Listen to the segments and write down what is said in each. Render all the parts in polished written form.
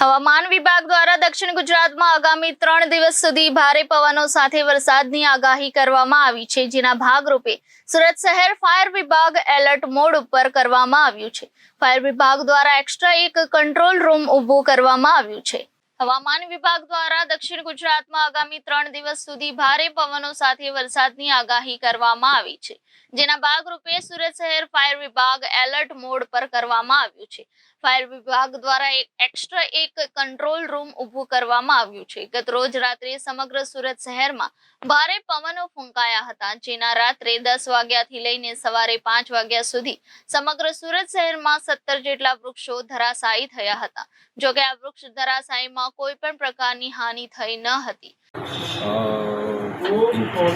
હવામાન વિભાગ દ્વારા દક્ષિણ ગુજરાતમાં આગામી 3 દિવસ સુધી ભારે પવનો સાથે વરસાદની આગાહી કરવામાં આવી છે, જેના ભાગરૂપે સુરત શહેર ફાયર વિભાગ એલર્ટ મોડ ઉપર કરવામાં આવ્યું છે। ફાયર વિભાગ દ્વારા એક્સ્ટ્રા એક કંટ્રોલ રૂમ ઊભું કરવામાં આવ્યું છે। હવામાન વિભાગ દ્વારા દક્ષિણ ગુજરાતમાં આગામી 3 દિવસ સુધી ભારે પવનો સાથે વરસાદની આગાહી કરવામાં આવી છે, જેના ભાગરૂપે સુરત શહેર ફાયર વિભાગ એલર્ટ મોડ પર કરવામાં આવ્યું છે। ફાયર વિભાગ દ્વારા એક્સ્ટ્રા એક કંટ્રોલ રૂમ ઊભું કરવામાં આવ્યું છે। ગત રોજ રાત્રે સમગ્ર સુરત શહેરમાં ભારે પવનો ફૂંકાયા હતા, જેના રાત્રે 10 વાગ્યાથી લઈને સવારે 5 વાગ્યા સુધી સમગ્ર સુરત શહેરમાં 17 જેટલા વૃક્ષો ધરાશાયી થયા હતા। જો કે આ વૃક્ષ ધરાશાયીમાં કોઈ પણ પ્રકારની હાનિ થઈ ન હતી।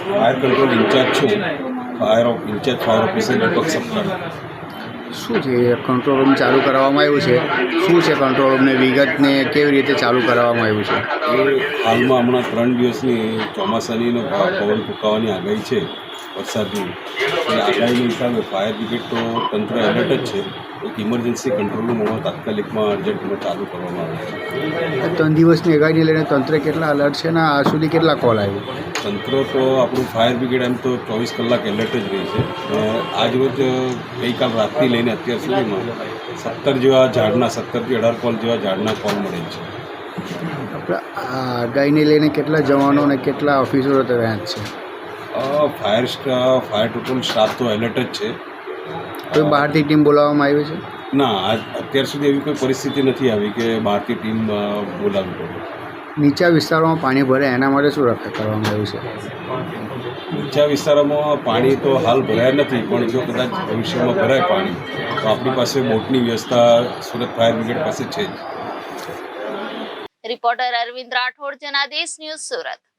ફાયર કંટ્રોલ ઇન્ચાર્જ છું, ફાયર ઓફિસર દીપક સપ્તાહ। શું છે કંટ્રોલ રૂમ ચાલુ કરવામાં આવ્યું છે? શું છે કંટ્રોલ રૂમને વિગતને કેવી રીતે ચાલુ કરવામાં આવ્યું છે? એ હાલમાં હમણાં 3 દિવસની ચોમાસાની પવન ફૂંકાવાની આગાહી છે, વરસાદની। એ આગાહીના હિસાબે ફાયર બ્રિગેડ તો તંત્ર એલર્ટ જ છે। એક ઇમરજન્સી કંટ્રોલ રૂમ હમણાં તાત્કાલિકમાં અર્જન્ટમાં ચાલુ કરવામાં આવે છે। 3 દિવસની આગાહીને લઈને તંત્ર કેટલા અલર્ટ છે ને આ સુધી કેટલા કોલ આવ્યો? તંત્ર તો આપણું ફાયર બ્રિગેડ એમ તો 24 કલાક એલર્ટ જ રહી છે। આજ રોજ ગઈકાલ રાતથી લઈને અત્યાર સુધીમાં 17 જેવા ઝાડના 17થી 18 કોલ જેવા ઝાડના કોલ મળેલ છે। આપણે આ આગાહીને લઈને કેટલા જવાનો અને કેટલા ઓફિસરો તૈયાર છે? ફાયર ટોટલ સ્ટાફ તો એલર્ટ જ છે। કોઈ બહારથી ટીમ બોલાવવામાં આવી છે? ના, અત્યાર સુધી એવી કોઈ પરિસ્થિતિ નથી આવી કે બહારથી ટીમ બોલાવવી પડે। નીચા વિસ્તારોમાં પાણી ભરે એના માટે શું રક્ષા કરવામાં આવ્યું છે? નીચા વિસ્તારોમાં પાણી તો હાલ ભરાયા નથી, પણ જો કદાચ ભવિષ્યમાં ભરાય પાણી તો આપણી પાસે બોટની વ્યવસ્થા સુરત ફાયર બ્રિગેડ પાસે છે જ। Reporter Arvind Rathod, Janadesh news, Surat.